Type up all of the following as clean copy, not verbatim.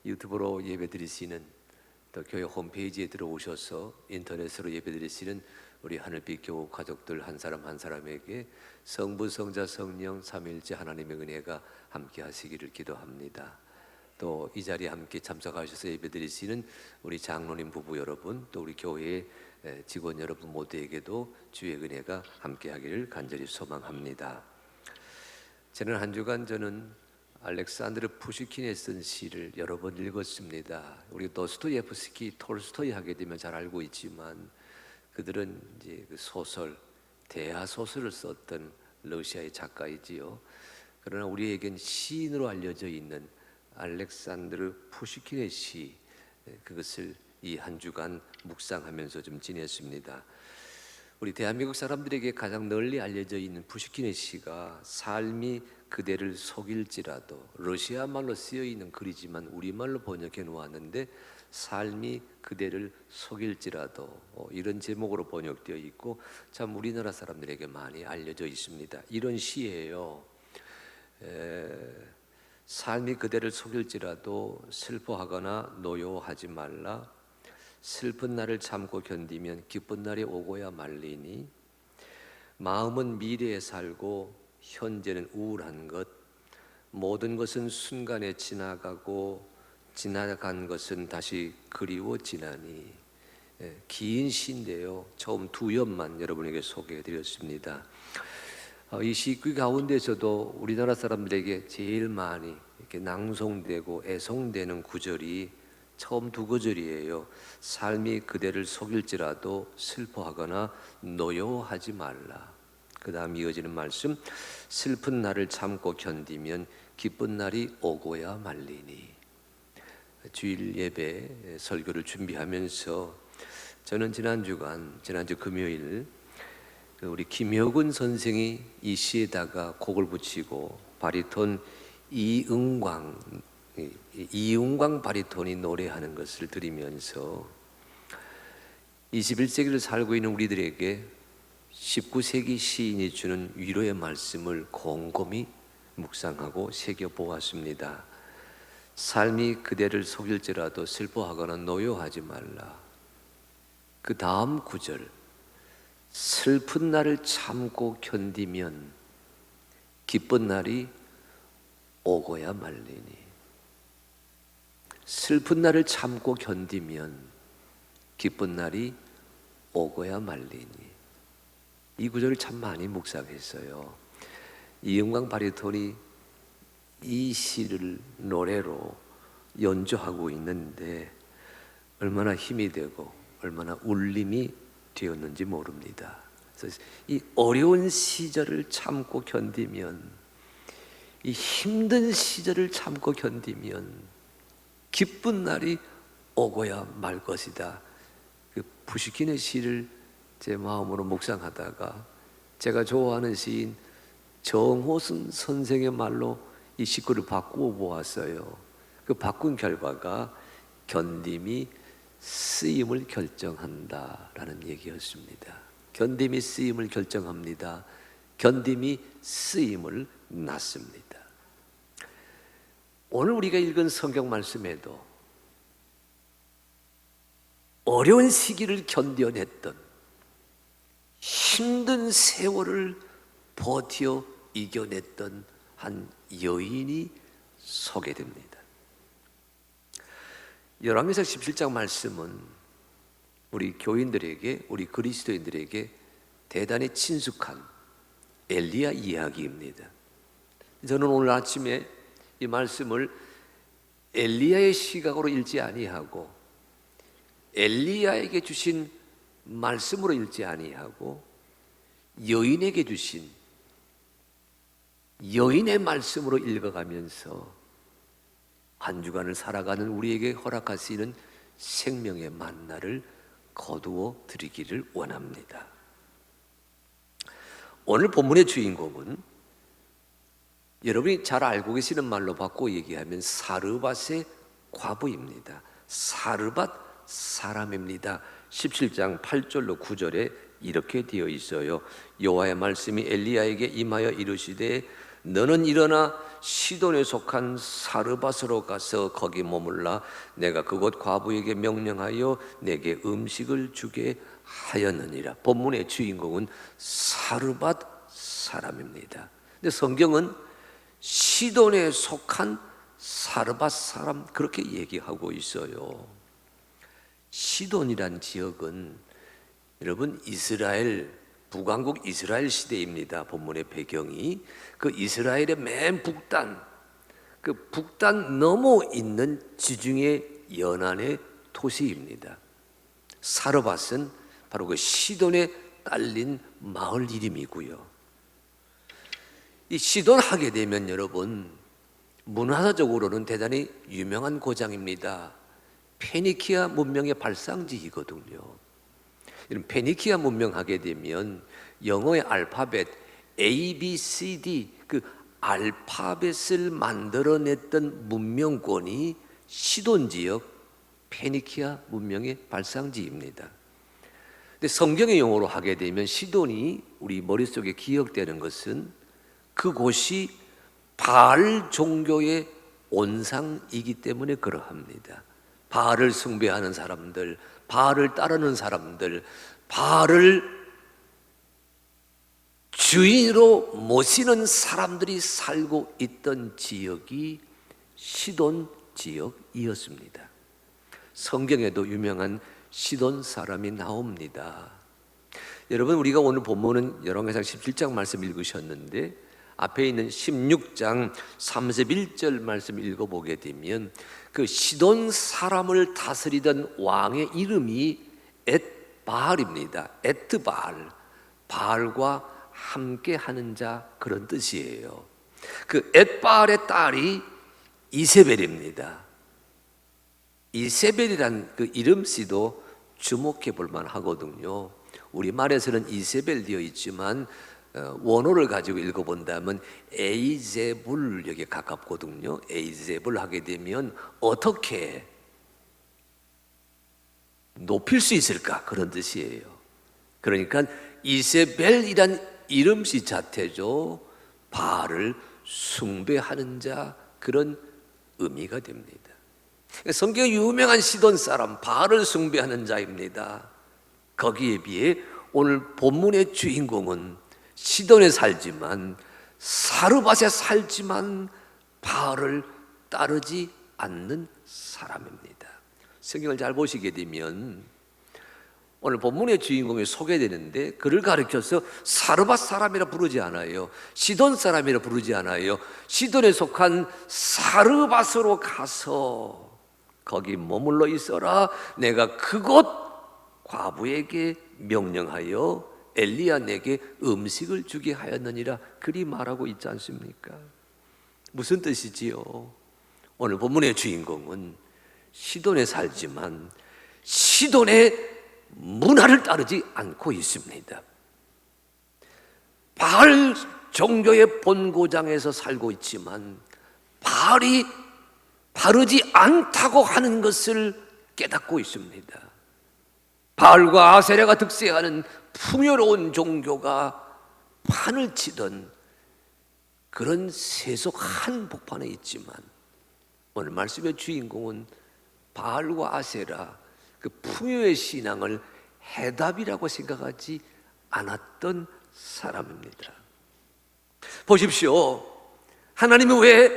유튜브로 예배드리시는, 또 교회 홈페이지에 들어오셔서 인터넷으로 예배드리시는 우리 하늘빛 교우 가족들 한 사람 한 사람에게 성부, 성자, 성령 삼위일체 하나님의 은혜가 함께 하시기를 기도합니다. 또 이 자리에 함께 참석하셔서 예배드리시는 우리 장로님 부부 여러분, 또 우리 교회의 직원 여러분 모두에게도 주의 은혜가 함께 하기를 간절히 소망합니다. 지난 한 주간 저는 알렉산드르 푸시킨의 쓴 시를 여러 번 읽었습니다. 우리 도스토예프스키, 톨스토이 하게 되면 잘 알고 있지만 그들은 이제 그 소설, 대하 소설을 썼던 러시아의 작가이지요. 그러나 우리에겐 시인으로 알려져 있는 알렉산드르 푸시킨의 시, 그것을 이 한 주간 묵상하면서 좀 지냈습니다. 우리 대한민국 사람들에게 가장 널리 알려져 있는 푸시킨의 시가 삶이 그대를 속일지라도, 러시아 말로 쓰여 있는 글이지만 우리말로 번역해 놓았는데 삶이 그대를 속일지라도, 이런 제목으로 번역되어 있고 참 우리나라 사람들에게 많이 알려져 있습니다. 이런 시예요. 삶이 그대를 속일지라도 슬퍼하거나 노여워하지 말라. 슬픈 날을 참고 견디면 기쁜 날이 오고야 말리니. 마음은 미래에 살고 현재는 우울한 것. 모든 것은 순간에 지나가고 지나간 것은 다시 그리워지나니. 긴 시인데요, 처음 두 연만 여러분에게 소개해드렸습니다. 이 시 가운데서도 우리나라 사람들에게 제일 많이 이렇게 낭송되고 애송되는 구절이 처음 두 구절이에요. 삶이 그대를 속일지라도 슬퍼하거나 노여워하지 말라. 그 다음 이어지는 말씀, 슬픈 날을 참고 견디면 기쁜 날이 오고야 말리니. 주일 예배 설교를 준비하면서 저는 지난주 금요일 우리 김혁은 선생이 이 시에다가 곡을 붙이고 바리톤 이은광 바리톤이 노래하는 것을 들으면서 21세기를 살고 있는 우리들에게 19세기 시인이 주는 위로의 말씀을 곰곰이 묵상하고 새겨보았습니다. 삶이 그대를 속일지라도 슬퍼하거나 노여워하지 말라. 그 다음 구절, 슬픈 날을 참고 견디면 기쁜 날이 오고야 말리니. 슬픈 날을 참고 견디면 기쁜 날이 오고야 말리니. 이 구절을 참 많이 묵상했어요. 이은광 바리톤이 이 시를 노래로 연주하고 있는데 얼마나 힘이 되고 얼마나 울림이 되었는지 모릅니다. 그래서 이 어려운 시절을 참고 견디면, 이 힘든 시절을 참고 견디면 기쁜 날이 오고야 말 것이다. 그 푸시킨의 시를 제 마음으로 묵상하다가 제가 좋아하는 시인 정호승 선생의 말로 이 시구를 바꾸어 보았어요. 그 바꾼 결과가 견딤이 쓰임을 결정한다라는 얘기였습니다. 견딤이 쓰임을 결정합니다. 견딤이 쓰임을 낳습니다. 오늘 우리가 읽은 성경 말씀에도 어려운 시기를 견뎌냈던, 힘든 세월을 버텨 이겨냈던 한 여인이 소개됩니다. 열왕기상 17장 말씀은 우리 교인들에게, 우리 그리스도인들에게 대단히 친숙한 엘리야 이야기입니다. 저는 오늘 아침에 이 말씀을 엘리야의 시각으로 읽지 아니하고 엘리야에게 주신 말씀으로 읽지 아니하고 여인에게 주신 여인의 말씀으로 읽어가면서 한 주간을 살아가는 우리에게 허락하시는 생명의 만나를 거두어 드리기를 원합니다. 오늘 본문의 주인공은 여러분이 잘 알고 계시는 말로 바꿔 얘기하면 사르밧의 과부입니다. 사르밧 사람입니다. 17장 8절로 9절에 이렇게 되어 있어요. 여호와의 말씀이 엘리야에게 임하여 이르시되 너는 일어나 시돈에 속한 사르밧으로 가서 거기 머물라. 내가 그곳 과부에게 명령하여 내게 음식을 주게 하였느니라. 본문의 주인공은 사르밧 사람입니다. 근데 성경은 시돈에 속한 사르밧 사람 그렇게 얘기하고 있어요. 시돈이란 지역은 여러분 이스라엘 북왕국 이스라엘 시대입니다. 본문의 배경이 그 이스라엘의 맨 북단, 그 북단 넘어 있는 지중해 연안의 도시입니다. 사르밧은 바로 그 시돈에 딸린 마을 이름이고요. 이 시돈 하게 되면 여러분 문화적으로는 대단히 유명한 고장입니다. 페니키아 문명의 발상지이거든요. 이런 페니키아 문명 하게 되면 영어의 알파벳 A, B, C, D 그 알파벳을 만들어냈던 문명권이 시돈 지역 페니키아 문명의 발상지입니다. 근데 성경의 용어로 하게 되면 시돈이 우리 머릿속에 기억되는 것은 그곳이 바알 종교의 온상이기 때문에 그러합니다. 바알을 숭배하는 사람들, 바알을 따르는 사람들, 바알을 주인으로 모시는 사람들이 살고 있던 지역이 시돈 지역이었습니다. 성경에도 유명한 시돈 사람이 나옵니다. 여러분 우리가 오늘 본문은 열왕기상 17장 말씀 읽으셨는데 앞에 있는 16장 31절 말씀 읽어보게 되면 그 시돈 사람을 다스리던 왕의 이름이 엣바알입니다. 에트바알, 바알과 함께하는 자 그런 뜻이에요. 그 엣바알의 딸이 이세벨입니다. 이세벨이란 그 이름씨도 주목해 볼 만하거든요. 우리말에서는 이세벨 되어 있지만 원어를 가지고 읽어본다면 에이제불에게 가깝거든요. 에이제불 하게 되면 어떻게 높일 수 있을까 그런 뜻이에요. 그러니까 이세벨이란 이름씨 자체죠 바알을 숭배하는 자 그런 의미가 됩니다. 성경에 유명한 시돈 사람 바알을 숭배하는 자입니다. 거기에 비해 오늘 본문의 주인공은 시돈에 살지만 사르밧에 살지만 바알을 따르지 않는 사람입니다. 성경을 잘 보시게 되면 오늘 본문의 주인공이 소개되는데 그를 가리켜서 사르밧 사람이라 부르지 않아요. 시돈 사람이라 부르지 않아요. 시돈에 속한 사르밧으로 가서 거기 머물러 있어라. 내가 그곳 과부에게 명령하여 엘리야 내게 음식을 주게 하였느니라 그리 말하고 있지 않습니까? 무슨 뜻이지요? 오늘 본문의 주인공은 시돈에 살지만 시돈의 문화를 따르지 않고 있습니다. 바알 종교의 본고장에서 살고 있지만 바알이 바르지 않다고 하는 것을 깨닫고 있습니다. 바알과 아세라가 득세하는 풍요로운 종교가 판을 치던 그런 세속 한복판에 있지만 오늘 말씀의 주인공은 바알과 아세라 그 풍요의 신앙을 해답이라고 생각하지 않았던 사람입니다. 보십시오. 하나님은 왜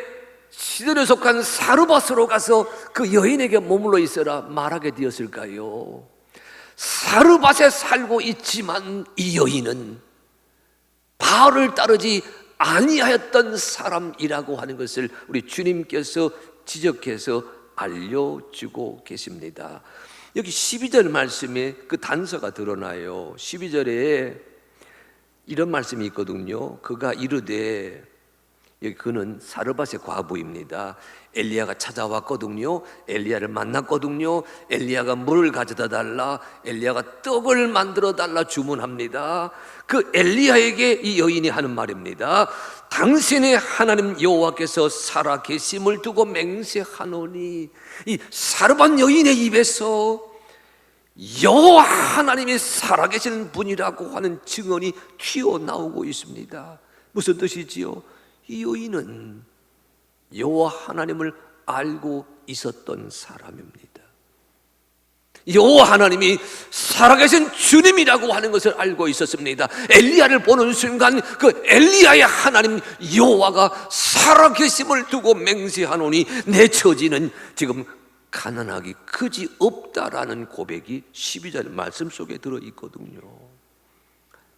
시돈에 속한 사르밧으로 가서 그 여인에게 머물러 있어라 말하게 되었을까요? 사르밧에 살고 있지만 이 여인은 바알을 따르지 아니하였던 사람이라고 하는 것을 우리 주님께서 지적해서 알려주고 계십니다. 여기 12절 말씀에 그 단서가 드러나요. 12절에 이런 말씀이 있거든요. 그가 이르되, 여기 그는 사르밧의 과부입니다. 엘리야가 찾아왔거든요. 엘리야를 만났거든요. 엘리야가 물을 가져다 달라, 엘리야가 떡을 만들어 달라 주문합니다. 그 엘리야에게 이 여인이 하는 말입니다. 당신의 하나님 여호와께서 살아 계심을 두고 맹세하노니, 이 사르밧 여인의 입에서 여호와 하나님이 살아계시는 분이라고 하는 증언이 튀어나오고 있습니다. 무슨 뜻이지요? 이 여인은 여호와 하나님을 알고 있었던 사람입니다. 여호와 하나님이 살아계신 주님이라고 하는 것을 알고 있었습니다. 엘리야를 보는 순간 그 엘리야의 하나님 여호와가 살아계심을 두고 맹세하노니 내 처지는 지금 가난하기 그지 없다라는 고백이 12절 말씀 속에 들어있거든요.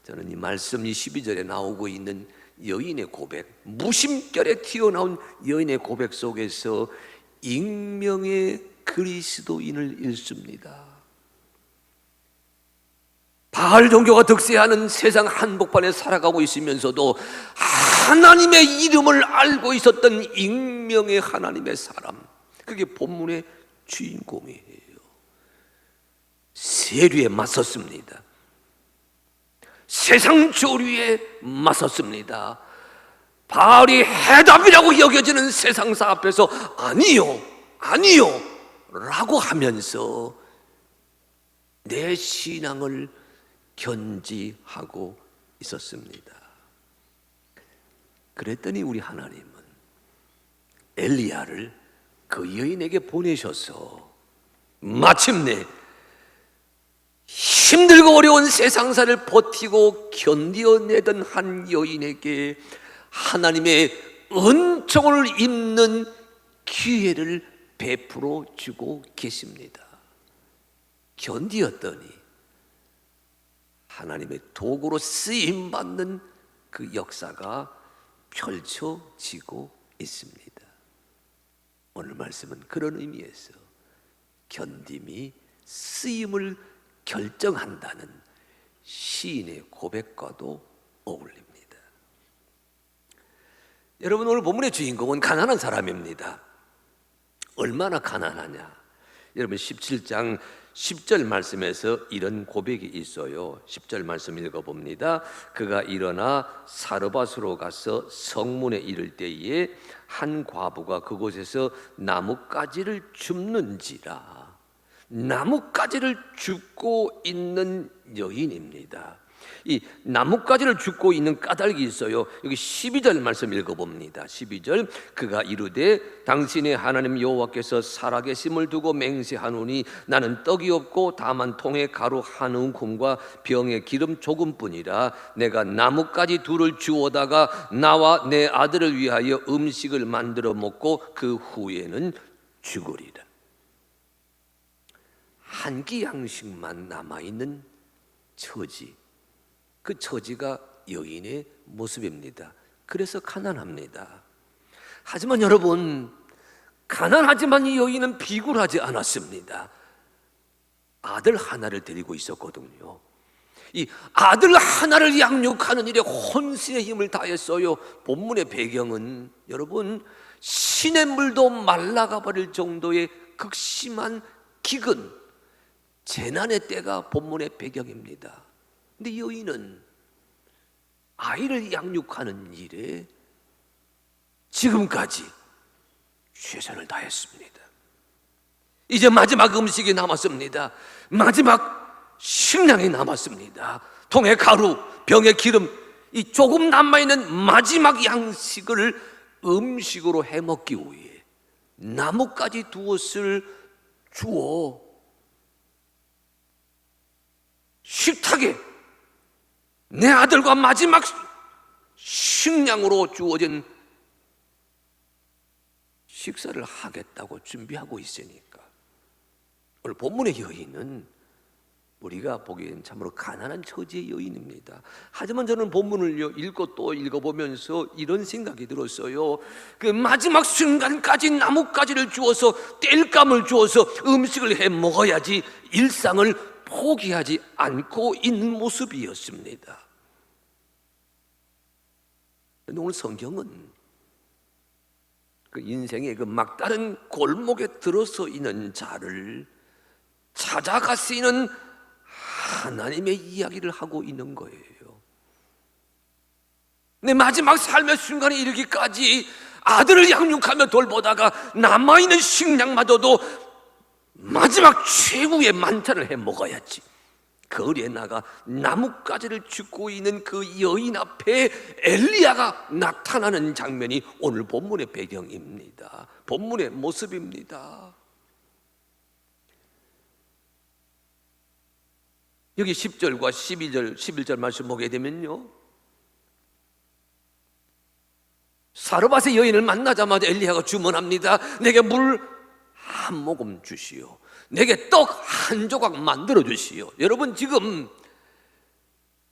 저는 이 말씀이 12절에 나오고 있는 여인의 고백, 무심결에 튀어나온 여인의 고백 속에서 익명의 그리스도인을 읽습니다. 바알 종교가 득세하는 세상 한복판에 살아가고 있으면서도 하나님의 이름을 알고 있었던 익명의 하나님의 사람, 그게 본문의 주인공이에요. 세류에 맞섰습니다. 세상 조류에 맞섰습니다. 바알이 해답이라고 여겨지는 세상사 앞에서 아니요 라고 하면서 내 신앙을 견지하고 있었습니다. 그랬더니 우리 하나님은 엘리야를 그 여인에게 보내셔서 마침내 힘들고 어려운 세상사를 버티고 견디어내던 한 여인에게 하나님의 은총을 입는 기회를 베풀어 주고 계십니다. 견디었더니 하나님의 도구로 쓰임받는 그 역사가 펼쳐지고 있습니다. 오늘 말씀은 그런 의미에서 견딤이 쓰임을 결정한다는 시인의 고백과도 어울립니다. 여러분, 오늘 본문의 주인공은 가난한 사람입니다. 얼마나 가난하냐? 여러분 17장 10절 말씀에서 이런 고백이 있어요. 10절 말씀 읽어봅니다. 그가 일어나 사르밧으로 가서 성문에 이를 때에 한 과부가 그곳에서 나뭇가지를 줍는지라. 나뭇가지를 줍고 있는 여인입니다. 이 나뭇가지를 줍고 있는 까닭이 있어요. 여기 12절 말씀 읽어봅니다. 12절 그가 이르되 당신의 하나님 여호와께서 살아계심을 두고 맹세하노니 나는 떡이 없고 다만 통에 가루 한 움큼과 병에 기름 조금뿐이라. 내가 나뭇가지 둘을 주워다가 나와 내 아들을 위하여 음식을 만들어 먹고 그 후에는 죽으리라. 한 끼 양식만 남아있는 처지, 그 처지가 여인의 모습입니다. 그래서 가난합니다. 하지만 여러분, 가난하지만 이 여인은 비굴하지 않았습니다. 아들 하나를 데리고 있었거든요. 이 아들 하나를 양육하는 일에 혼신의 힘을 다했어요. 본문의 배경은 여러분, 시냇물도 말라가 버릴 정도의 극심한 기근, 재난의 때가 본문의 배경입니다. 근데 여인은 아이를 양육하는 일에 지금까지 최선을 다했습니다. 이제 마지막 음식이 남았습니다. 마지막 식량이 남았습니다. 통에 가루, 병에 기름, 이 조금 남아있는 마지막 양식을 음식으로 해먹기 위해 나뭇가지 두엇을 주어 식탁에 내 아들과 마지막 식량으로 주어진 식사를 하겠다고 준비하고 있으니까 오늘 본문의 여인은 우리가 보기엔 참으로 가난한 처지의 여인입니다. 하지만 저는 본문을 읽고 또 읽어보면서 이런 생각이 들었어요. 그 마지막 순간까지 나뭇가지를 주어서 땔감을 주어서 음식을 해 먹어야지 일상을 포기하지 않고 있는 모습이었습니다. 그런데 오늘 성경은 그 인생의 그 막다른 골목에 들어서 있는 자를 찾아가시는 하나님의 이야기를 하고 있는 거예요. 내 마지막 삶의 순간에 이르기까지 아들을 양육하며 돌보다가 남아있는 식량마저도 마지막 최후의 만찬을 해 먹어야지, 거리에 나가 나뭇가지를 줍고 있는 그 여인 앞에 엘리야가 나타나는 장면이 오늘 본문의 배경입니다. 본문의 모습입니다. 여기 10절과 12절, 11절 말씀 보게 되면요, 사르밧의 여인을 만나자마자 엘리야가 주문합니다. 내게 물 한 모금 주시오. 내게 떡 한 조각 만들어 주시오. 여러분, 지금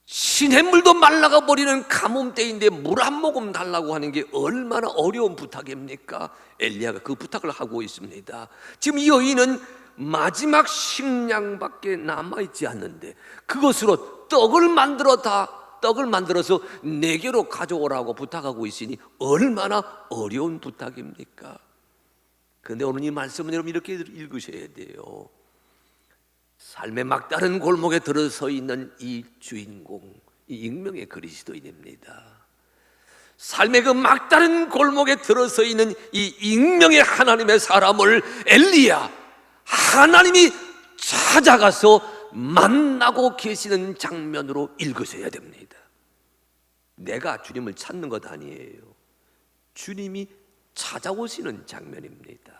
시냇물도 말라가 버리는 가뭄때인데 물 한 모금 달라고 하는 게 얼마나 어려운 부탁입니까? 엘리야가 그 부탁을 하고 있습니다. 지금 이 여인은 마지막 식량밖에 남아있지 않는데 그것으로 떡을 만들어서 내게로 가져오라고 부탁하고 있으니 얼마나 어려운 부탁입니까? 그런데 오늘 이 말씀은 여러분 이렇게 읽으셔야 돼요. 삶의 막다른 골목에 들어서 있는 이 주인공, 이 익명의 그리스도인입니다. 삶의 그 막다른 골목에 들어서 있는 이 익명의 하나님의 사람을 엘리야, 하나님이 찾아가서 만나고 계시는 장면으로 읽으셔야 됩니다. 내가 주님을 찾는 것 아니에요. 주님이 찾아오시는 장면입니다.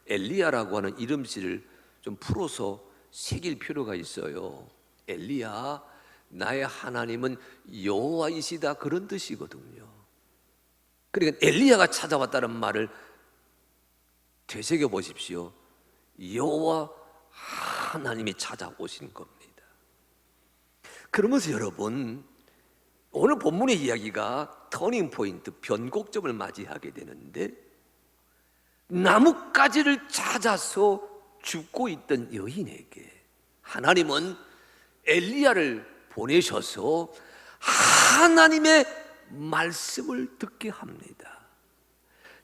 엘리야라고 하는 이름씨를 좀 풀어서 새길 필요가 있어요. 엘리야, 나의 하나님은 여호와이시다, 그런 뜻이거든요. 그러니까 엘리야가 찾아왔다는 말을 되새겨 보십시오. 여호와 하나님이 찾아오신 겁니다. 그러면서 여러분, 오늘 본문의 이야기가 터닝 포인트, 변곡점을 맞이하게 되는데, 나뭇가지를 찾아서 죽고 있던 여인에게 하나님은 엘리야를 보내셔서 하나님의 말씀을 듣게 합니다.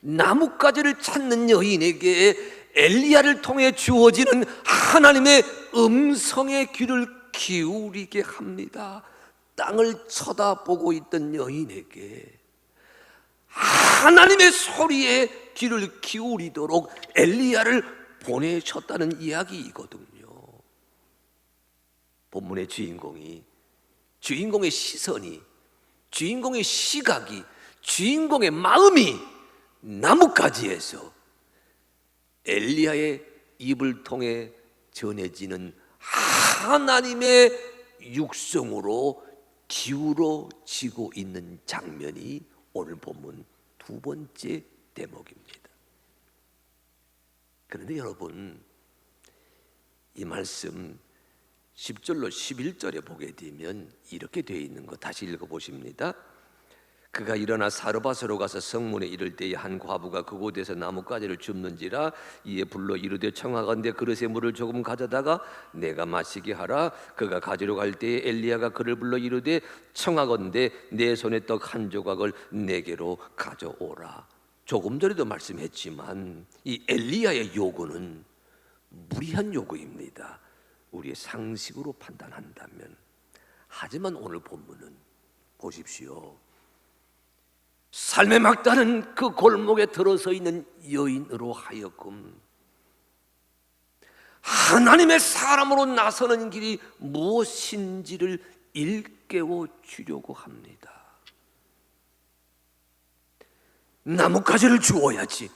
나뭇가지를 찾는 여인에게 엘리야를 통해 주어지는 하나님의 음성의 귀를 기울이게 합니다. 땅을 쳐다보고 있던 여인에게 하나님의 소리에 귀를 기울이도록 엘리야를 보내셨다는 이야기이거든요. 본문의 주인공의 시선이, 주인공의 시각이, 주인공의 마음이 나뭇가지에서 엘리야의 입을 통해 전해지는 하나님의 육성으로 기울어지고 있는 장면이 오늘 본문 두 번째 대목입니다. 그런데 여러분, 이 말씀 10절로 11절에 보게 되면 이렇게 되어 있는 거 다시 읽어보십니다. 그가 일어나 사르밧으로 가서 성문에 이를 때에 한 과부가 그곳에서 나뭇가지를 줍는지라. 이에 불러 이르되 청하건대 그릇에 물을 조금 가져다가 내가 마시게 하라. 그가 가지러 갈 때에 엘리야가 그를 불러 이르되 청하건대 내 손에 떡 한 조각을 내게로 가져오라. 조금 전에도 말씀했지만 이 엘리야의 요구는 무리한 요구입니다, 우리의 상식으로 판단한다면. 하지만 오늘 본문은 보십시오. 삶의 막다른 그 골목에 들어서 있는 여인으로 하여금 하나님의 사람으로 나서는 길이 무엇인지를 일깨워 주려고 합니다. 나뭇가지를 주어야지,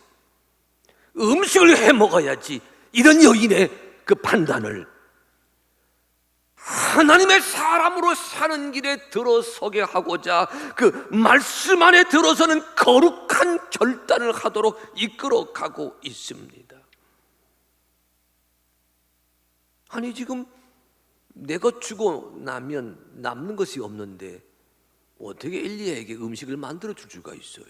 음식을 해 먹어야지, 이런 여인의 그 판단을 하나님의 사람으로 사는 길에 들어서게 하고자 그 말씀 안에 들어서는 거룩한 결단을 하도록 이끌어가고 있습니다. 아니, 지금 내가 죽고 나면 남는 것이 없는데 어떻게 엘리야에게 음식을 만들어 줄 수가 있어요?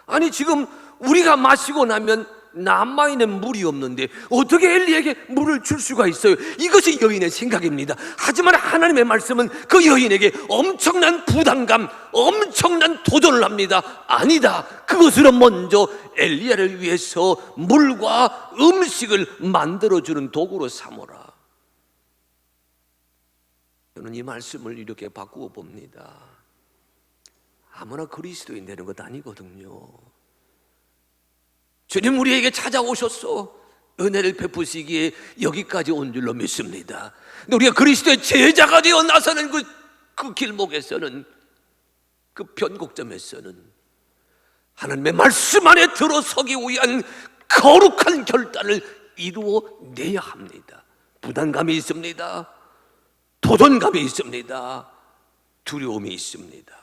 아니, 지금 우리가 마시고 나면 남아있는 물이 없는데 어떻게 엘리야에게 물을 줄 수가 있어요? 이것이 여인의 생각입니다. 하지만 하나님의 말씀은 그 여인에게 엄청난 부담감, 엄청난 도전을 합니다. 아니다, 그것으로 먼저 엘리야를 위해서 물과 음식을 만들어주는 도구로 삼어라. 저는 이 말씀을 이렇게 바꾸어 봅니다. 아무나 그리스도인 되는 것 아니거든요. 주님 우리에게 찾아오셨어. 은혜를 베푸시기에 여기까지 온 줄로 믿습니다. 근데 우리가 그리스도의 제자가 되어 나서는 그 길목에서는, 그 변곡점에서는 하나님의 말씀 안에 들어서기 위한 거룩한 결단을 이루어내야 합니다. 부담감이 있습니다. 도전감이 있습니다. 두려움이 있습니다.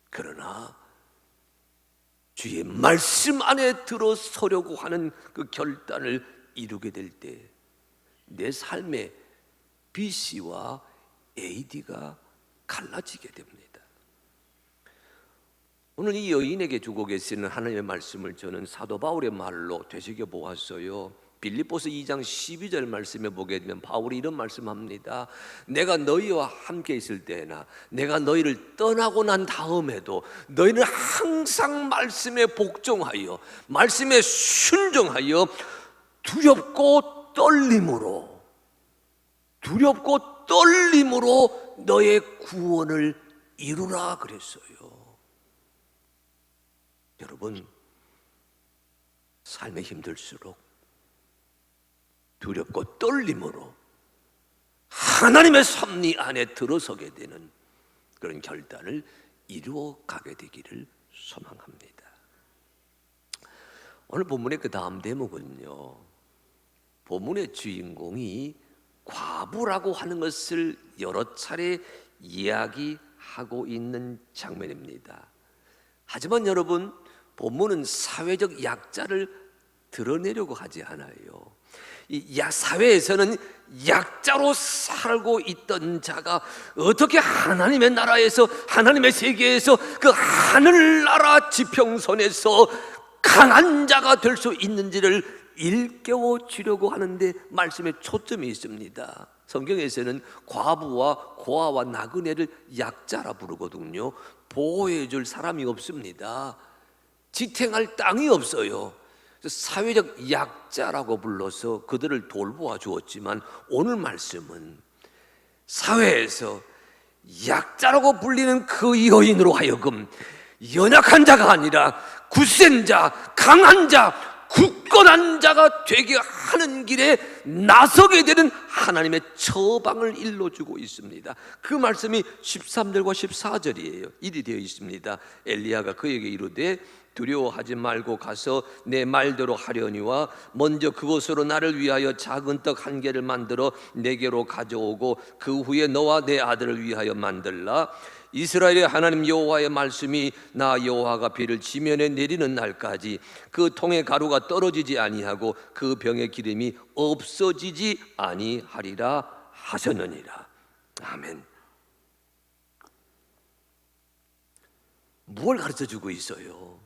그러나 주의 말씀 안에 들어서려고 하는 그 결단을 이루게 될 때 내 삶의 BC와 AD가 갈라지게 됩니다. 오늘 이 여인에게 주고 계시는 하나님의 말씀을 저는 사도 바울의 말로 되새겨 보았어요. 빌립보서 2장 12절 말씀에 보게 되면 바울이 이런 말씀합니다. 내가 너희와 함께 있을 때나 내가 너희를 떠나고 난 다음에도 너희는 항상 말씀에 복종하여 말씀에 순종하여 두렵고 떨림으로 너의 구원을 이루라 그랬어요. 여러분, 삶에 힘들수록 두렵고 떨림으로 하나님의 섭리 안에 들어서게 되는 그런 결단을 이루어가게 되기를 소망합니다. 오늘 본문의 그 다음 대목은요, 본문의 주인공이 과부라고 하는 것을 여러 차례 이야기하고 있는 장면입니다. 하지만 여러분, 본문은 사회적 약자를 드러내려고 하지 않아요. 이 사회에서는 약자로 살고 있던 자가 어떻게 하나님의 나라에서, 하나님의 세계에서 그 하늘나라 지평선에서 강한 자가 될 수 있는지를 일깨워 주려고 하는데 말씀에 초점이 있습니다. 성경에서는 과부와 고아와 나그네를 약자라 부르거든요. 보호해 줄 사람이 없습니다. 지탱할 땅이 없어요. 사회적 약자라고 불러서 그들을 돌보아 주었지만, 오늘 말씀은 사회에서 약자라고 불리는 그 여인으로 하여금 연약한 자가 아니라 굳센 자, 강한 자, 굳건한 자가 되게 하는 길에 나서게 되는 하나님의 처방을 일러주고 있습니다. 그 말씀이 13절과 14절이에요. 이리 되어 있습니다. 엘리야가 그에게 이르되 두려워하지 말고 가서 내 말대로 하려니와 먼저 그곳으로 나를 위하여 작은 떡 한 개를 만들어 내게로 가져오고 그 후에 너와 내 아들을 위하여 만들라. 이스라엘의 하나님 여호와의 말씀이 나 여호와가 비를 지면에 내리는 날까지 그 통의 가루가 떨어지지 아니하고 그 병의 기름이 없어지지 아니하리라 하셨느니라. 아멘. 무엇을 가르쳐주고 있어요?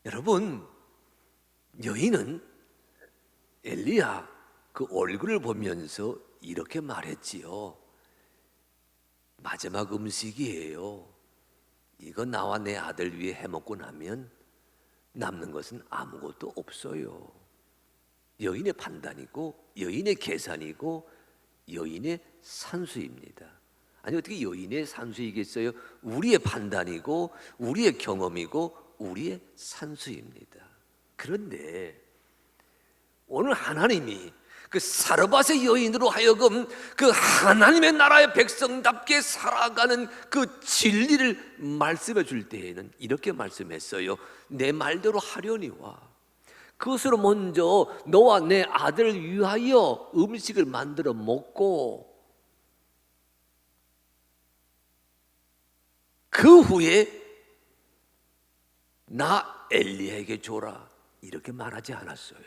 여러분, 여인은 엘리야 그 얼굴을 보면서 이렇게 말했지요. 마지막 음식이에요. 이거 나와 내 아들 위해 해먹고 나면 남는 것은 아무것도 없어요. 여인의 판단이고 여인의 계산이고 여인의 산수입니다. 아니, 어떻게 여인의 산수이겠어요? 우리의 판단이고 우리의 경험이고 우리의 산수입니다. 그런데 오늘 하나님이 그 사르밧의 여인으로 하여금 그 하나님의 나라의 백성답게 살아가는 그 진리를 말씀해 줄 때에는 이렇게 말씀했어요. 내 말대로 하려니와 그것으로 먼저 너와 내 아들을 위하여 음식을 만들어 먹고 그 후에 나 엘리야에게 줘라, 이렇게 말하지 않았어요.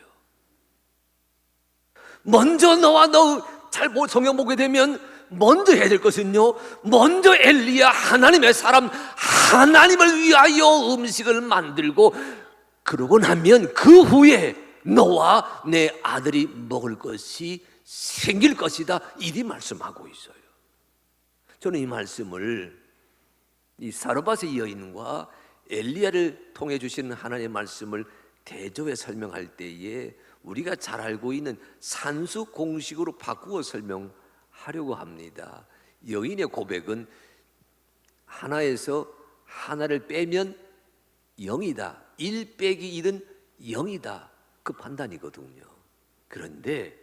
먼저 너와 너, 잘 성경 보게 되면 먼저 해야 될 것은요, 먼저 엘리야 하나님의 사람 하나님을 위하여 음식을 만들고 그러고 나면 그 후에 너와 내 아들이 먹을 것이 생길 것이다, 이리 말씀하고 있어요. 저는 이 말씀을 이 사르밧의 여인과 엘리야를 통해 주시는 하나님의 말씀을 대조해 설명할 때에 우리가 잘 알고 있는 산수 공식으로 바꾸어 설명하려고 합니다. 여인의 고백은 하나에서 하나를 빼면 0이다. 1 빼기 1은 0이다. 그 판단이거든요. 그런데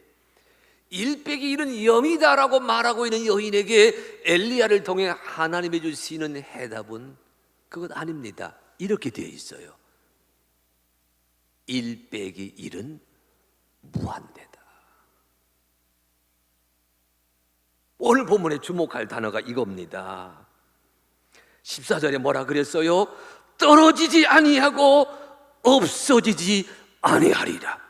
1 빼기 1은 0이다라고 말하고 있는 여인에게 엘리야를 통해 하나님이 주시는 해답은 그것 아닙니다. 이렇게 되어 있어요. 1 빼기 1은 무한대다. 오늘 본문에 주목할 단어가 이겁니다. 14절에 뭐라 그랬어요? 떨어지지 아니하고 없어지지 아니하리라.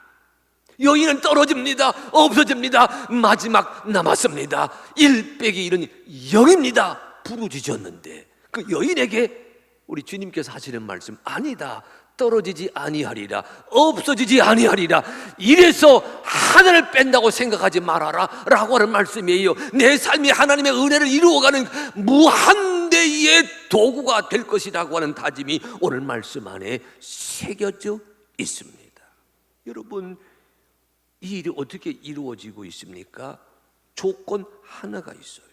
여인은 떨어집니다. 없어집니다. 마지막 남았습니다. 1 빼기 1은 0입니다. 부르짖었는데 그 여인에게 우리 주님께서 하시는 말씀, 아니다, 떨어지지 아니하리라, 없어지지 아니하리라, 이래서 하나를 뺀다고 생각하지 말아라 라고 하는 말씀이에요. 내 삶이 하나님의 은혜를 이루어가는 무한대의 도구가 될 것이라고 하는 다짐이 오늘 말씀 안에 새겨져 있습니다. 여러분, 이 일이 어떻게 이루어지고 있습니까? 조건 하나가 있어요.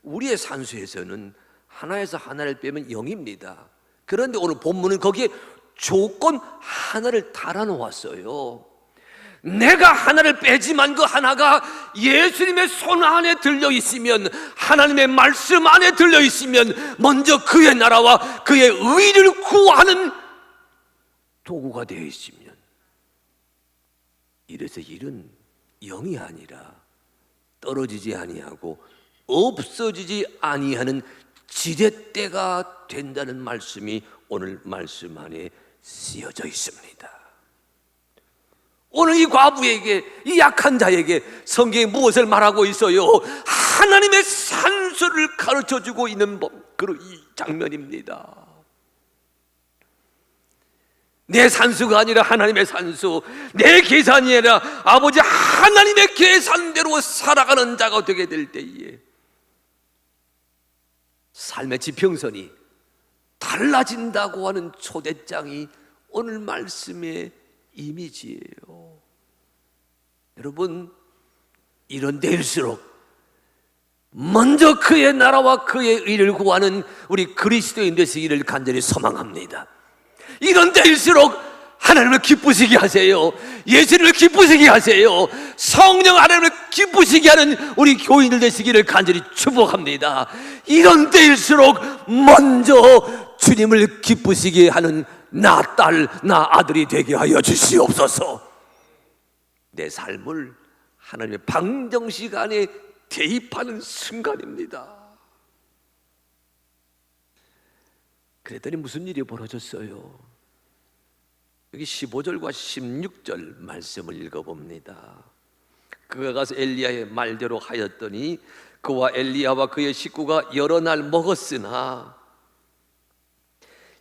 우리의 산수에서는 하나에서 하나를 빼면 0입니다. 그런데 오늘 본문은 거기에 조건 하나를 달아놓았어요. 내가 하나를 빼지만 그 하나가 예수님의 손 안에 들려있으면, 하나님의 말씀 안에 들려있으면 먼저 그의 나라와 그의 의를 구하는 도구가 되어 있으면, 이래서 일은 0이 아니라 떨어지지 아니하고 없어지지 아니하는 지렛대가 된다는 말씀이 오늘 말씀 안에 쓰여져 있습니다. 오늘 이 과부에게, 이 약한 자에게 성경이 무엇을 말하고 있어요? 하나님의 산수를 가르쳐주고 있는 그런 이 장면입니다. 내 산수가 아니라 하나님의 산수, 내 계산이 아니라 아버지 하나님의 계산대로 살아가는 자가 되게 될 때에 삶의 지평선이 달라진다고 하는 초대장이 오늘 말씀의 이미지예요. 여러분, 이런 데일수록 먼저 그의 나라와 그의 의를 구하는 우리 그리스도인 되시기를 간절히 소망합니다. 이런 때일수록 하나님을 기쁘시게 하세요. 예수님을 기쁘시게 하세요. 성령 하나님을 기쁘시게 하는 우리 교인들 되시기를 간절히 축복합니다. 이런 때일수록 먼저 주님을 기쁘시게 하는 나 딸, 나 아들이 되게 하여 주시옵소서. 내 삶을 하나님의 방정시간에 대입하는 순간입니다. 그랬더니 무슨 일이 벌어졌어요? 여기 15절과 16절 말씀을 읽어봅니다. 그가 가서 엘리야의 말대로 하였더니 그와 엘리야와 그의 식구가 여러 날 먹었으나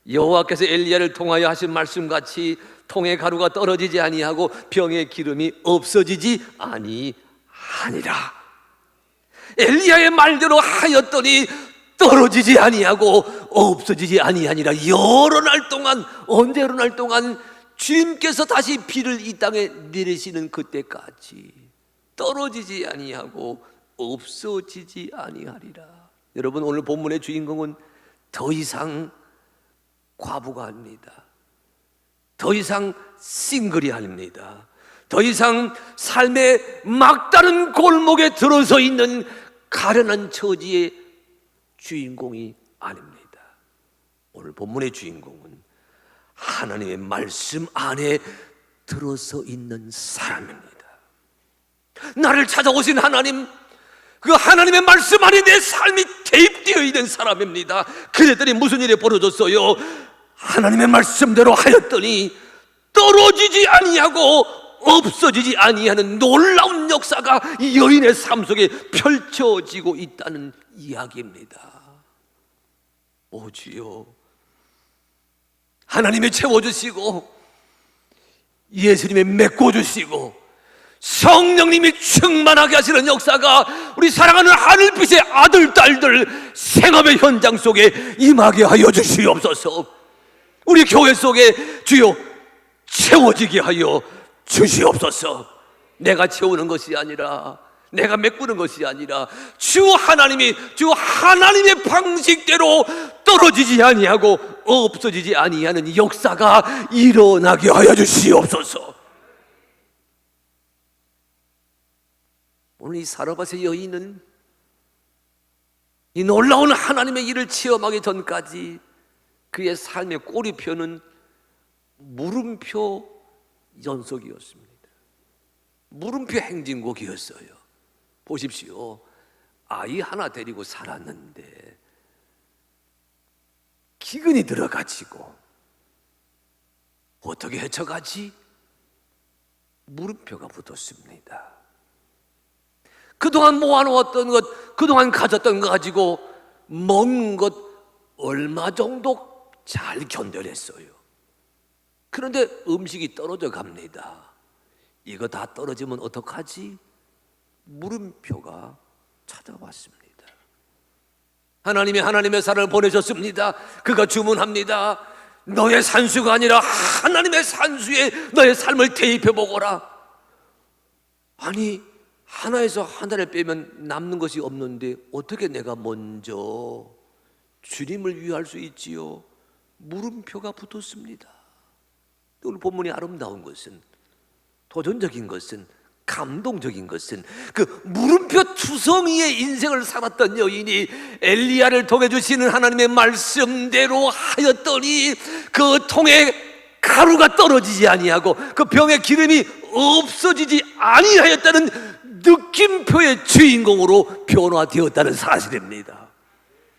여호와께서 엘리야를 통하여 하신 말씀같이 통의 가루가 떨어지지 아니하고 병의 기름이 없어지지 아니하니라. 엘리야의 말대로 하였더니 떨어지지 아니하고 없어지지 아니하니라. 여러 날 동안, 언제 여러 날 동안? 주님께서 다시 비를 이 땅에 내리시는 그때까지 떨어지지 아니하고 없어지지 아니하리라. 여러분, 오늘 본문의 주인공은 더 이상 과부가 아닙니다. 더 이상 싱글이 아닙니다. 더 이상 삶의 막다른 골목에 들어서 있는 가련한 처지의 주인공이 아닙니다. 오늘 본문의 주인공은 하나님의 말씀 안에 들어서 있는 사람입니다. 나를 찾아오신 하나님, 그 하나님의 말씀 안에 내 삶이 대입되어 있는 사람입니다. 그랬더니 무슨 일이 벌어졌어요? 하나님의 말씀대로 하였더니 떨어지지 아니하고 없어지지 아니하는 놀라운 역사가 이 여인의 삶 속에 펼쳐지고 있다는 이야기입니다. 오 주여, 하나님이 채워주시고 예수님이 메꿔주시고 성령님이 충만하게 하시는 역사가 우리 사랑하는 하늘빛의 아들, 딸들 생업의 현장 속에 임하게 하여 주시옵소서. 우리 교회 속에 주여 채워지게 하여 주시옵소서. 내가 채우는 것이 아니라, 내가 메꾸는 것이 아니라 주 하나님의 방식대로 떨어지지 아니하고 없어지지 아니하는 역사가 일어나게 하여 주시옵소서. 오늘 이 사르밧의 여인은 이 놀라운 하나님의 일을 체험하기 전까지 그의 삶의 꼬리표는 물음표 연속이었습니다. 물음표 행진곡이었어요. 보십시오. 아이 하나 데리고 살았는데 기근이 들어가지고 어떻게 헤쳐가지? 물음표가 붙었습니다. 그동안 모아놓았던 것, 그동안 가졌던 거 가지고 먹는 것 얼마 정도 잘 견뎌냈어요. 그런데 음식이 떨어져 갑니다. 이거 다 떨어지면 어떡하지? 물음표가 찾아왔습니다. 하나님의 사랑을 보내셨습니다. 그가 주문합니다. 너의 산수가 아니라 하나님의 산수에 너의 삶을 대입해보거라. 아니, 하나에서 하나를 빼면 남는 것이 없는데 어떻게 내가 먼저 주님을 위할 수 있지요? 물음표가 붙었습니다. 오늘 본문이 아름다운 것은, 도전적인 것은, 감동적인 것은 그 물음표 투성이의 인생을 살았던 여인이 엘리야를 통해 주시는 하나님의 말씀대로 하였더니 그 통에 가루가 떨어지지 아니하고 그 병의 기름이 없어지지 아니하였다는 느낌표의 주인공으로 변화되었다는 사실입니다.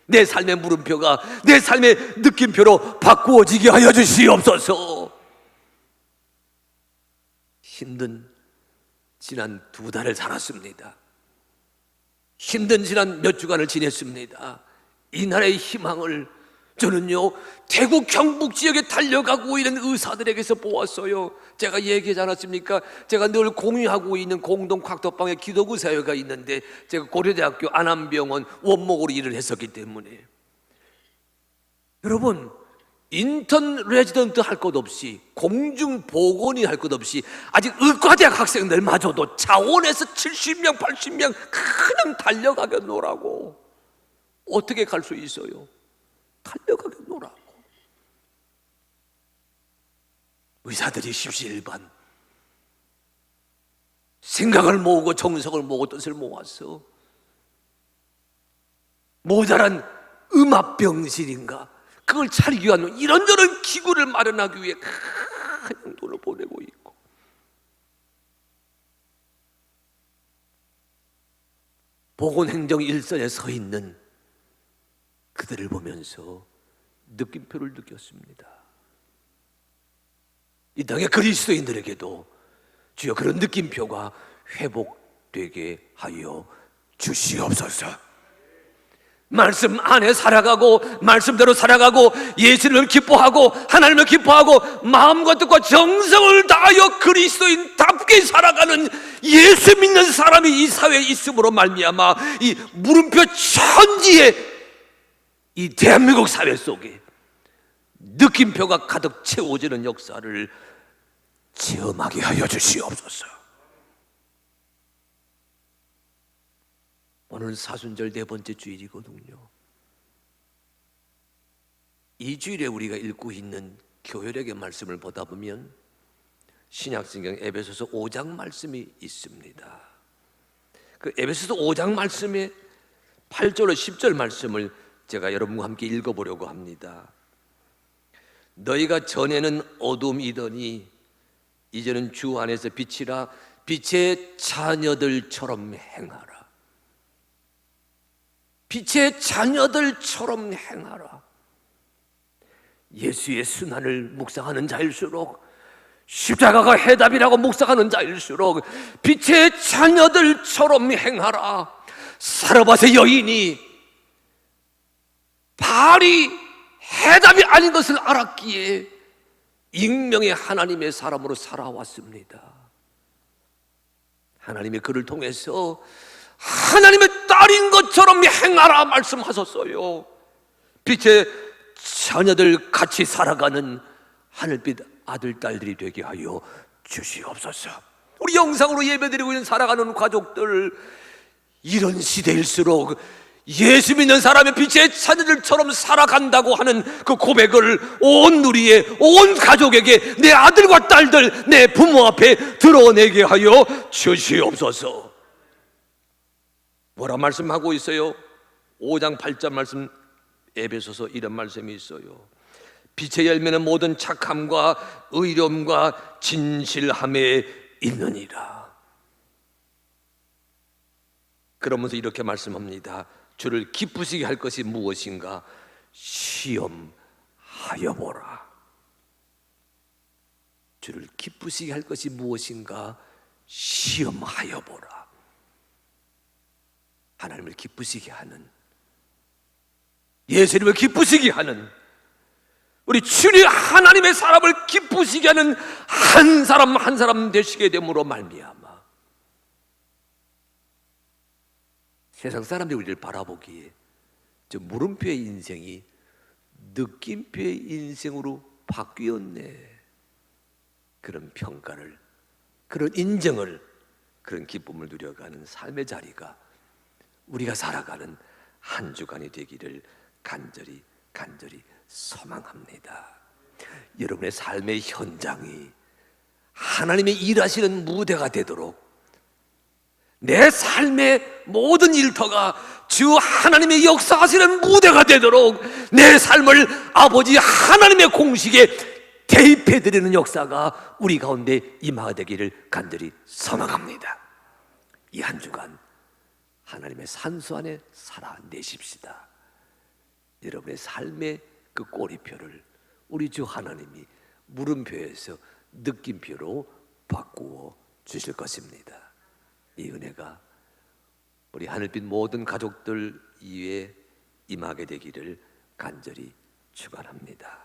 내 삶의 물음표가 내 삶의 느낌표로 바꾸어지게 하여 주시옵소서. 힘든 지난 2달을 살았습니다. 힘든 지난 몇 주간을 지냈습니다. 이 나라의 희망을 저는요, 대구 경북 지역에 달려가고 있는 의사들에게서 보았어요. 제가 얘기하지 않았습니까? 제가 늘 공유하고 있는 공동 콱토방에 기도구 사회가 있는데 제가 고려대학교 안암병원 원목으로 일을 했었기 때문에, 여러분, 인턴 레지던트 할 것 없이, 공중보건이 할 것 없이 아직 의과대학 학생들마저도 자원에서 70명 80명 그냥 달려가게 놀라고. 어떻게 갈 수 있어요? 달려가게 놀라고. 의사들이 십시일반 생각을 모으고 정성을 모으고 뜻을 모아서 모자란 음압병실인가 그걸 차리기 위한 이런저런 기구를 마련하기 위해 그냥 돈을 보내고 있고, 보건행정 일선에 서 있는 그들을 보면서 느낌표를 느꼈습니다. 이 땅의 그리스도인들에게도 주여 그런 느낌표가 회복되게 하여 주시옵소서. 말씀 안에 살아가고 말씀대로 살아가고 예수를 기뻐하고 하나님을 기뻐하고 마음과 뜻과 정성을 다하여 그리스도인답게 살아가는 예수 믿는 사람이 이 사회에 있음으로 말미암아 이 물음표 천지의 이 대한민국 사회 속에 느낌표가 가득 채워지는 역사를 체험하게 하여 주시옵소서. 오늘 사순절 4번째 주일이거든요. 이 주일에 우리가 읽고 있는 교회력의 말씀을 보다 보면 신약성경 에베소서 5장 말씀이 있습니다. 그 에베소서 5장 말씀의 8절로 10절 말씀을 제가 여러분과 함께 읽어보려고 합니다. 너희가 전에는 어둠이더니 이제는 주 안에서 빛이라. 빛의 자녀들처럼 행하라. 빛의 자녀들처럼 행하라. 예수의 순환을 묵상하는 자일수록, 십자가가 해답이라고 묵상하는 자일수록 빛의 자녀들처럼 행하라. 사르밧의 여인이 바알이 해답이 아닌 것을 알았기에 익명의 하나님의 사람으로 살아왔습니다. 하나님의 그를 통해서 하나님의 딸인 것처럼 행하라 말씀하셨어요. 빛의 자녀들 같이 살아가는 하늘빛 아들 딸들이 되게 하여 주시옵소서. 우리 영상으로 예배드리고 있는 살아가는 가족들, 이런 시대일수록 예수 믿는 사람의 빛의 자녀들처럼 살아간다고 하는 그 고백을 온 누리에, 온 가족에게, 내 아들과 딸들, 내 부모 앞에 드러내게 하여 주시옵소서. 뭐라 말씀하고 있어요? 5장 8절 말씀, 에베소서 이런 말씀이 있어요. 빛의 열매는 모든 착함과 의로움과 진실함에 있느니라. 그러면서 이렇게 말씀합니다. 주를 기쁘시게 할 것이 무엇인가? 시험하여 보라. 주를 기쁘시게 할 것이 무엇인가? 시험하여 보라. 하나님을 기쁘시게 하는, 예수님을 기쁘시게 하는, 우리 주님 하나님의 사람을 기쁘시게 하는 한 사람 한 사람 되시게 됨으로 말미암아 세상 사람들이 우리를 바라보기에 저 물음표의 인생이 느낌표의 인생으로 바뀌었네, 그런 평가를, 그런 인정을, 그런 기쁨을 누려가는 삶의 자리가 우리가 살아가는 한 주간이 되기를 간절히 소망합니다. 여러분의 삶의 현장이 하나님의 일하시는 무대가 되도록, 내 삶의 모든 일터가 주 하나님의 역사하시는 무대가 되도록 내 삶을 아버지 하나님의 공식에 대입해드리는 역사가 우리 가운데 임하되기를 간절히 소망합니다. 이 한 주간 하나님의 산수 안에 살아내십시다. 여러분의 삶의 그 꼬리표를 우리 주 하나님이 물음표에서 느낌표로 바꾸어 주실 것입니다. 이 은혜가 우리 하늘빛 모든 가족들 위에 임하게 되기를 간절히 축원합니다.